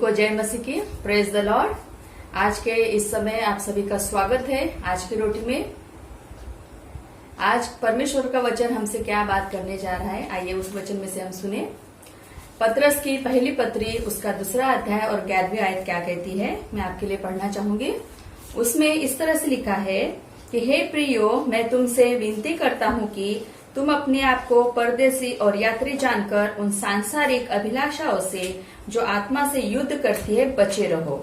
को जय मसीह की, प्रेज द लॉर्ड। आज के इस समय आप सभी का स्वागत है आज की रोटी में। आज परमेश्वर का वचन हमसे क्या बात करने जा रहा है, आइए उस वचन में से हम सुने। पतरस की पहली पत्री उसका 2 अध्याय और 11वीं आयत क्या कहती है, मैं आपके लिए पढ़ना चाहूंगी। उसमें इस तरह से लिखा है कि हे प्रियो, मैं तुमसे विनती करता हूँ कि तुम अपने आप को परदेसी और यात्री जानकर उन सांसारिक अभिलाषाओं से जो आत्मा से युद्ध करती है बचे रहो।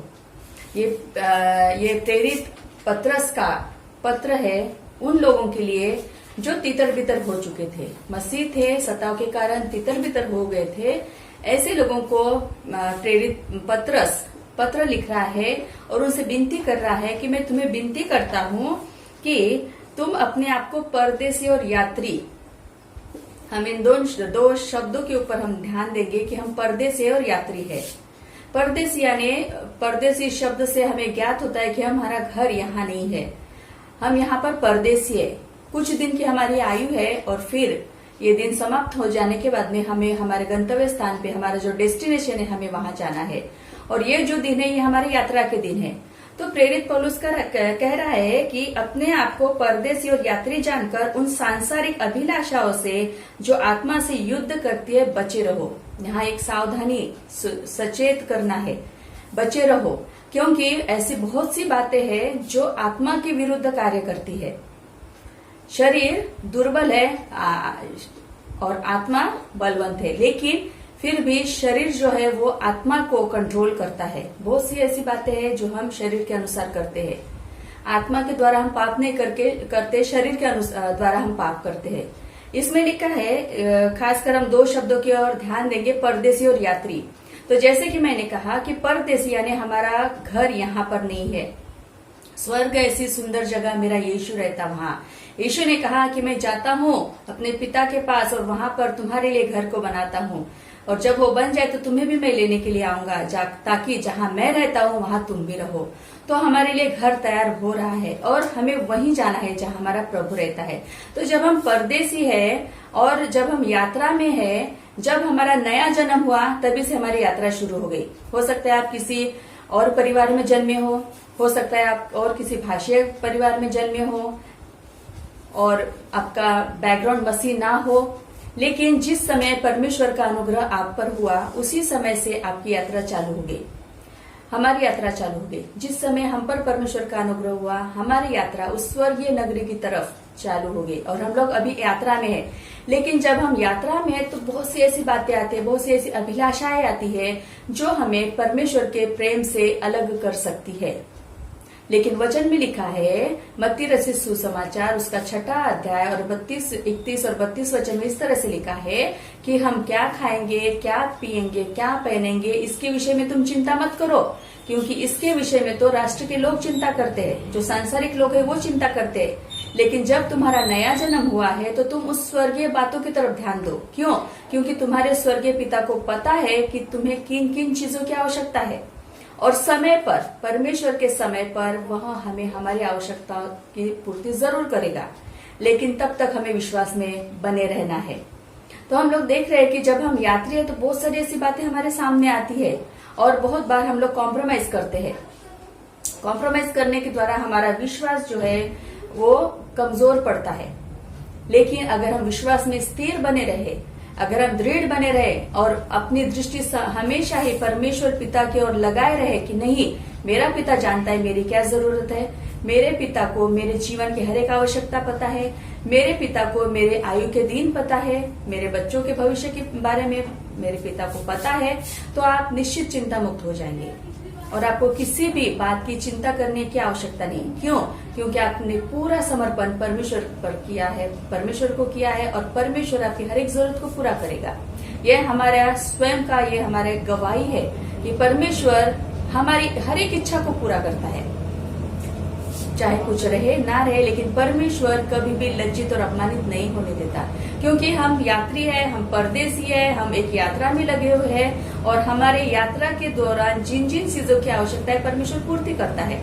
ये प्रेरित पतरस का पत्र है उन लोगों के लिए जो तितर बितर हो चुके थे, मसीह थे, सताव के कारण तितर बितर हो गए थे। ऐसे लोगों को प्रेरित पतरस पत्र लिख रहा है और उनसे विनती कर रहा है कि मैं तुम्हें विनती करता हूँ कि तुम अपने आप को परदेसी और यात्री, हम इन दो शब्दों के ऊपर हम ध्यान देंगे कि हम परदेसी और यात्री है। परदेसी यानी परदेसी शब्द से हमें ज्ञात होता है कि हमारा घर यहाँ नहीं है, हम यहाँ पर परदेसी है। कुछ दिन की हमारी आयु है और फिर ये दिन समाप्त हो जाने के बाद में हमें हमारे गंतव्य स्थान पे, हमारा जो डेस्टिनेशन है, हमें वहां जाना है। और ये जो दिन है ये हमारी यात्रा के दिन है। तो प्रेरित पौलुस कह रहा है कि अपने आप को परदेसी और यात्री जानकर उन सांसारिक अभिलाषाओं से जो आत्मा से युद्ध करती है बचे रहो। यहाँ एक सावधानी सचेत करना है, बचे रहो, क्योंकि ऐसी बहुत सी बातें हैं जो आत्मा के विरुद्ध कार्य करती है। शरीर दुर्बल है और आत्मा बलवंत है, लेकिन फिर भी शरीर जो है वो आत्मा को कंट्रोल करता है। बहुत सी ऐसी बातें हैं जो हम शरीर के अनुसार करते हैं। आत्मा के द्वारा हम पाप नहीं करते, शरीर के द्वारा हम पाप करते हैं। इसमें लिखा है, खासकर हम 2 शब्दों की ओर ध्यान देंगे, परदेसी और यात्री। तो जैसे कि मैंने कहा कि परदेसी यानी हमारा घर यहाँ पर नहीं है। स्वर्ग ऐसी सुंदर जगह, मेरा यीशु रहता वहां। यीशु ने कहा कि मैं जाता हूँ अपने पिता के पास और वहां पर तुम्हारे लिए घर को बनाता हूँ, और जब वो बन जाए तो तुम्हें भी मैं लेने के लिए आऊंगा, ताकि जहां मैं रहता हूँ वहां तुम भी रहो। तो हमारे लिए घर तैयार हो रहा है और हमें वहीं जाना है जहां हमारा प्रभु रहता है। तो जब हम परदेसी है और जब हम यात्रा में है, जब हमारा नया जन्म हुआ तभी से हमारी यात्रा शुरू हो गई। हो सकता है आप किसी और परिवार में जन्मे हो सकता है आप और किसी भाषीय परिवार में जन्मे हो और आपका बैकग्राउंड मसीह ना हो, लेकिन जिस समय परमेश्वर का अनुग्रह आप पर हुआ उसी समय से आपकी यात्रा चालू हो गई, हमारी यात्रा चालू हो गई। जिस समय हम पर परमेश्वर का अनुग्रह हुआ, हमारी यात्रा उस स्वर्गीय नगरी की तरफ चालू हो गई और हम लोग अभी यात्रा में है। लेकिन जब हम यात्रा में है तो बहुत सी ऐसी बातें आती है, बहुत सी ऐसी अभिलाषाएं आती है जो हमें परमेश्वर के प्रेम से अलग कर सकती है। लेकिन वचन में लिखा है, मत्ती रचित सुसमाचार उसका 6 अध्याय और 31 और 32 वचन में इस तरह से लिखा है कि हम क्या खाएंगे, क्या पिएंगे, क्या पहनेंगे, इसके विषय में तुम चिंता मत करो, क्योंकि इसके विषय में तो राष्ट्र के लोग चिंता करते हैं, जो सांसारिक लोग हैं वो चिंता करते हैं। लेकिन जब तुम्हारा नया जन्म हुआ है तो तुम उस स्वर्गीय बातों की तरफ ध्यान दो। क्यों? क्योंकि तुम्हारे स्वर्गीय पिता को पता है कि तुम्हें किन किन चीजों की आवश्यकता है, और समय पर, परमेश्वर के समय पर वह हमें हमारी आवश्यकता की पूर्ति जरूर करेगा। लेकिन तब तक हमें विश्वास में बने रहना है। तो हम लोग देख रहे हैं कि जब हम यात्री है तो बहुत सारी ऐसी बातें हमारे सामने आती है और बहुत बार हम लोग कॉम्प्रोमाइज करते हैं। कॉम्प्रोमाइज करने के द्वारा हमारा विश्वास जो है वो कमजोर पड़ता है। लेकिन अगर हम विश्वास में स्थिर बने रहे, अगर हम दृढ़ बने रहे और अपनी दृष्टि हमेशा ही परमेश्वर पिता की ओर लगाए रहे कि नहीं, मेरा पिता जानता है मेरी क्या जरूरत है, मेरे पिता को मेरे जीवन की हर एक आवश्यकता पता है, मेरे पिता को मेरे आयु के दिन पता है, मेरे बच्चों के भविष्य के बारे में मेरे पिता को पता है, तो आप निश्चित चिंता मुक्त हो जाएंगे और आपको किसी भी बात की चिंता करने की आवश्यकता नहीं। क्यों? क्योंकि आपने पूरा समर्पण परमेश्वर पर किया है, परमेश्वर को किया है, और परमेश्वर आपकी हर एक जरूरत को पूरा करेगा। यह हमारा स्वयं का, ये हमारे गवाही है कि परमेश्वर हमारी हर एक इच्छा को पूरा करता है, चाहे कुछ रहे ना रहे, लेकिन परमेश्वर कभी भी लज्जित और अपमानित नहीं होने देता। क्योंकि हम यात्री है, हम परदेसी है, हम एक यात्रा में लगे हुए हैं और हमारे यात्रा के दौरान जिन जिन चीजों की आवश्यकता है परमेश्वर पूर्ति करता है।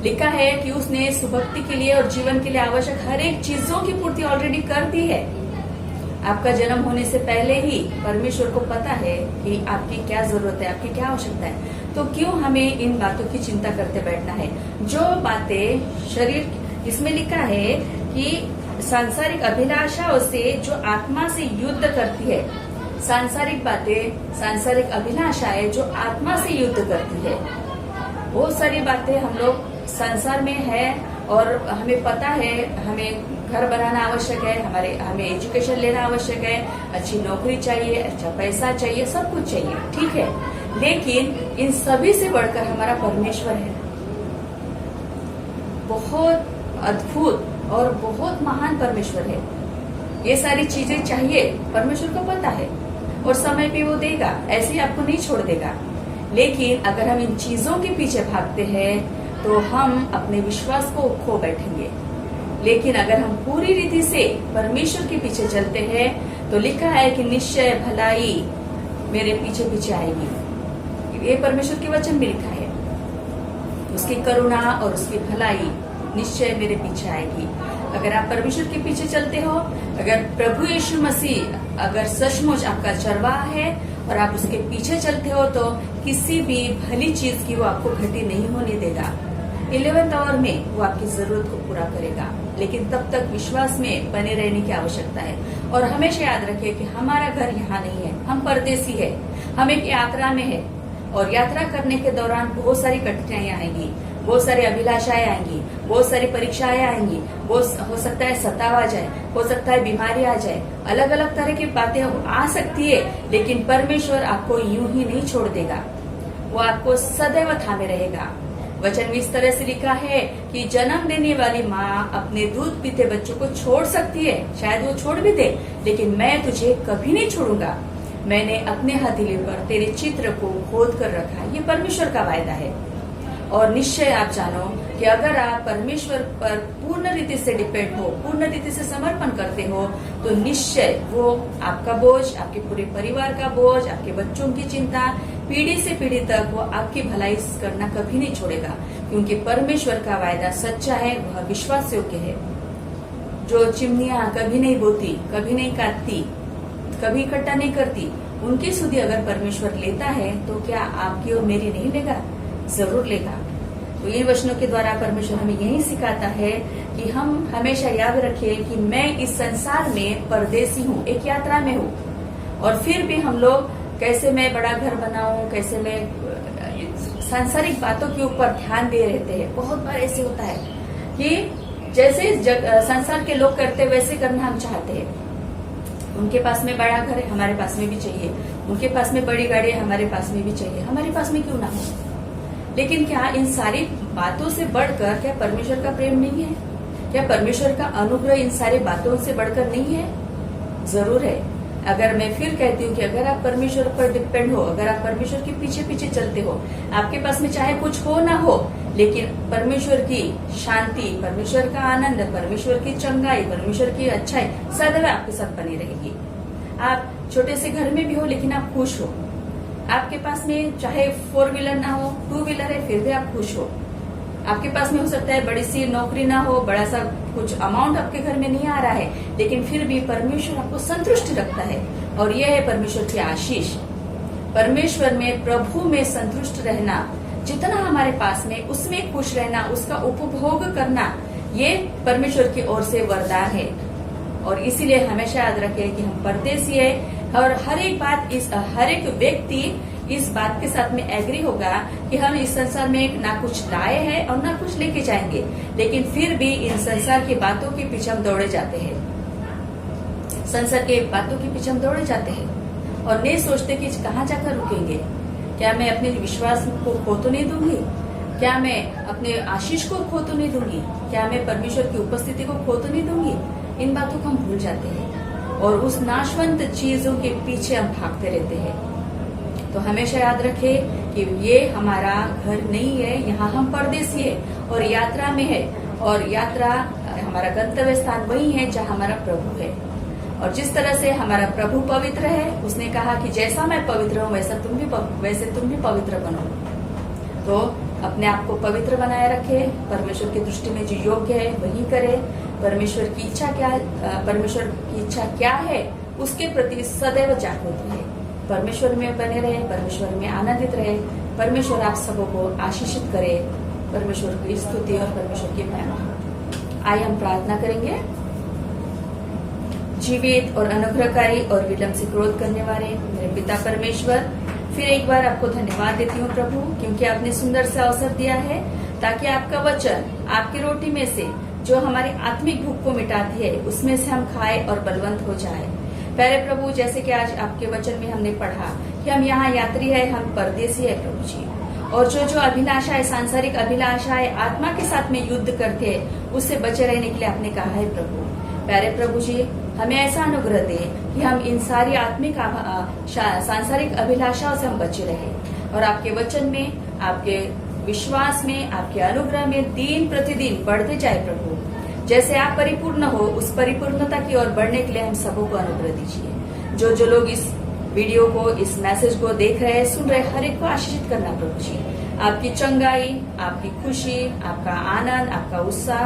लिखा है कि उसने सुभक्ति के लिए और जीवन के लिए आवश्यक हर एक चीजों की पूर्ति ऑलरेडी कर दी है। आपका जन्म होने से पहले ही परमेश्वर को पता है कि आपकी क्या जरूरत है, आपकी क्या आवश्यकता है। तो क्यों हमें इन बातों की चिंता करते बैठना है? जो बातें शरीर, इसमें लिखा है कि सांसारिक अभिलाषाओं से जो आत्मा से युद्ध करती है, सांसारिक बातें, सांसारिक अभिलाषाएं जो आत्मा से युद्ध करती है, वो सारी बातें हम लोग संसार में है और हमें पता है, हमें घर बनाना आवश्यक है, हमें एजुकेशन लेना आवश्यक है, अच्छी नौकरी चाहिए, अच्छा पैसा चाहिए, सब कुछ चाहिए, ठीक है। लेकिन इन सभी से बढ़कर हमारा परमेश्वर है, बहुत अद्भुत और बहुत महान परमेश्वर है। ये सारी चीजें चाहिए, परमेश्वर को पता है, और समय पे वो देगा, ऐसे ही आपको नहीं छोड़ देगा। लेकिन अगर हम इन चीजों के पीछे भागते हैं तो हम अपने विश्वास को खो बैठेंगे। लेकिन अगर हम पूरी रीति से परमेश्वर के पीछे चलते हैं तो लिखा है कि निश्चय भलाई मेरे पीछे पीछे आएगी। ये परमेश्वर के वचन में लिखा है, उसकी करुणा और उसकी भलाई निश्चय मेरे पीछे आएगी। अगर आप परमेश्वर के पीछे चलते हो, अगर प्रभु यीशु मसीह अगर सचमुच आपका चरवाहा है और आप उसके पीछे चलते हो, तो किसी भी भली चीज की वो आपको घटी नहीं होने देगा। 11th आवर में वो आपकी जरूरत को पूरा करेगा। लेकिन तब तक विश्वास में बने रहने की आवश्यकता है। और हमेशा याद रखिए कि हमारा घर यहाँ नहीं है, हम परदेसी है, हम एक यात्रा में है, और यात्रा करने के दौरान बहुत सारी कठिनाइयां आएंगी, बहुत सारी अभिलाषाएं आएंगी, बहुत सारी परीक्षाएं आएंगी, हो सकता है सताव आ जाए, हो सकता है बीमारी आ जाए, अलग अलग तरह की बातें आ सकती है। लेकिन परमेश्वर आपको यूं ही नहीं छोड़ देगा, वो आपको सदैव थामे रहेगा। वचन में इस तरह से लिखा है कि जन्म देने वाली माँ अपने दूध पीते बच्चों को छोड़ सकती है, शायद वो छोड़ भी दे, लेकिन मैं तुझे कभी नहीं छोड़ूंगा। मैंने अपने हथेली पर तेरे चित्र को खोद कर रखा है। ये परमेश्वर का वायदा है। और निश्चय आप जानो कि अगर आप परमेश्वर पर पूर्ण रीति से डिपेंड हो, पूर्ण रीति से समर्पण करते हो, तो निश्चय वो आपका बोझ, आपके पूरे परिवार का बोझ, आपके बच्चों की चिंता, पीढ़ी से पीढ़ी तक वो आपकी भलाई करना कभी नहीं छोड़ेगा। क्योंकि परमेश्वर का वायदा सच्चा है, वह विश्वास योग्य है। जो चिमनियां कभी नहीं बोती, कभी नहीं काटती, कभी इकट्ठा नहीं करती, उनकी सुधि अगर परमेश्वर लेता है तो क्या आपकी और मेरी नहीं लेगा? जरूर लेगा। तो इन वचनों के द्वारा परमेश्वर हमें यही सिखाता है कि हम हमेशा याद रखें कि मैं इस संसार में परदेसी हूँ, एक यात्रा में हूँ। और फिर भी हम लोग कैसे मैं बड़ा घर बनाऊं, कैसे मैं सांसारिक बातों के ऊपर ध्यान दे रहते हैं। बहुत बार ऐसे होता है कि जैसे संसार के लोग करते वैसे करना हम चाहते हैं। उनके पास में बड़ा घर है, हमारे पास में भी चाहिए, उनके पास में बड़ी गाड़ी है, हमारे पास में भी चाहिए, हमारे पास में क्यों ना हो। लेकिन क्या इन सारी बातों से बढ़कर क्या परमेश्वर का प्रेम नहीं है? क्या परमेश्वर का अनुग्रह इन सारी बातों से बढ़कर नहीं है? जरूर है। अगर मैं फिर कहती हूँ कि अगर आप परमेश्वर पर डिपेंड हो, अगर आप परमेश्वर के पीछे पीछे चलते हो, आपके पास में चाहे कुछ हो ना हो, लेकिन परमेश्वर की शांति, परमेश्वर का आनंद, परमेश्वर की चंगाई, परमेश्वर की अच्छाई सदैव आपके साथ बनी रहेगी। आप छोटे से घर में भी हो लेकिन आप खुश हो। आपके पास में चाहे 4 व्हीलर ना हो, 2 व्हीलर है, फिर भी आप खुश हो। आपके पास में हो सकता है बड़ी सी नौकरी ना हो, बड़ा सा कुछ अमाउंट आपके घर में नहीं आ रहा है, लेकिन फिर भी परमेश्वर आपको संतुष्ट रखता है। और यह है परमेश्वर की आशीष। परमेश्वर में, प्रभु में संतुष्ट रहना, जितना हमारे पास में उसमें खुश रहना, उसका उपभोग करना, ये परमेश्वर की ओर से वरदान है। और इसीलिए हमेशा याद रखें कि हम परदेसी है। और हर एक व्यक्ति इस बात के साथ में एग्री होगा कि हम इस संसार में ना कुछ लाए हैं और ना कुछ लेके जाएंगे, लेकिन फिर भी इन संसार की बातों के पीछे हम दौड़े जाते हैं। संसार के बातों के पीछे हम दौड़े जाते हैं और नहीं सोचते कि कहाँ जाकर रुकेंगे। क्या मैं अपने विश्वास को खो तो नहीं दूंगी? क्या मैं अपने आशीष को खो तो नहीं दूंगी? क्या मैं परमेश्वर की उपस्थिति को खो तो नहीं दूंगी? इन बातों को हम भूल जाते हैं और उस नाशवंत चीजों के पीछे हम भागते रहते हैं। तो हमेशा याद रखें कि ये हमारा घर नहीं है, यहाँ हम परदेसी है और यात्रा में है। और यात्रा, हमारा गंतव्य स्थान वही है जहाँ हमारा प्रभु है। और जिस तरह से हमारा प्रभु पवित्र है, उसने कहा कि जैसा मैं पवित्र हूँ वैसे तुम भी पवित्र बनो। तो अपने आप को पवित्र बनाए रखे, परमेश्वर की दृष्टि में जो योग्य है वही करे। परमेश्वर की इच्छा क्या है उसके प्रति सदैव जागरूक रहे, परमेश्वर में बने रहे, परमेश्वर में आनंदित रहे। परमेश्वर आप सबों को आशीषित करे। परमेश्वर की स्तुति और परमेश्वर की महिमा। आइए हम प्रार्थना करेंगे। जीवित और अनुग्रहकारी और विलंब से क्रोध करने वाले मेरे पिता परमेश्वर, फिर एक बार आपको धन्यवाद देती हूँ प्रभु, क्योंकि आपने सुंदर से अवसर दिया है ताकि आपका वचन, आपकी रोटी में से जो हमारी आत्मिक भूख को मिटाती है, उसमें से हम खाए और बलवंत हो जाए। प्यारे प्रभु, जैसे कि आज आपके वचन में हमने पढ़ा कि हम यहाँ यात्री है, हम परदेसी है प्रभु जी, और जो अभिलाषा है, सांसारिक अभिलाषा है, आत्मा के साथ में युद्ध करते हैं, उससे बचे रहने के लिए आपने कहा है प्रभु। प्यारे प्रभु जी, हमें ऐसा अनुग्रह दे कि हम इन सारी आत्मिक सांसारिक अभिलाषाओं से हम बचे रहे और आपके वचन में, आपके विश्वास में, आपके अनुग्रह में दिन प्रतिदिन बढ़ते जाए प्रभु। जैसे आप परिपूर्ण हो, उस परिपूर्णता की ओर बढ़ने के लिए हम सबों को अनुग्रह दीजिए। जो लोग इस वीडियो को, इस मैसेज को देख रहे हैं, सुन रहे, हर एक को आशीषित करना प्रभु जी। आपकी चंगाई, आपकी खुशी, आपका आनंद, आपका उत्साह,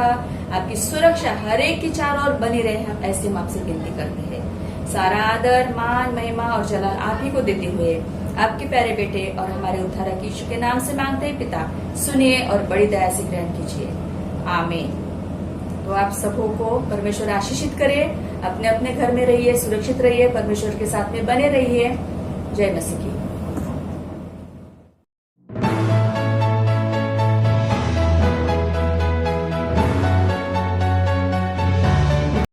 आपकी सुरक्षा हर एक की चारों ओर बनी रहे, हम ऐसे हम आपसे विनती करते हैं। सारा आदर, मान, महिमा और जलाल आप ही को देते हुए आपके प्यारे बेटे और हमारे उद्धारक यीशु के नाम से मांगते हैं पिता, सुनिए और बड़ी दया से ग्रहण कीजिए। आमीन। तो आप सबों को परमेश्वर आशीषित करे। अपने अपने घर में रहिए, सुरक्षित रहिए, परमेश्वर के साथ में बने रहिए। जय मसीह की।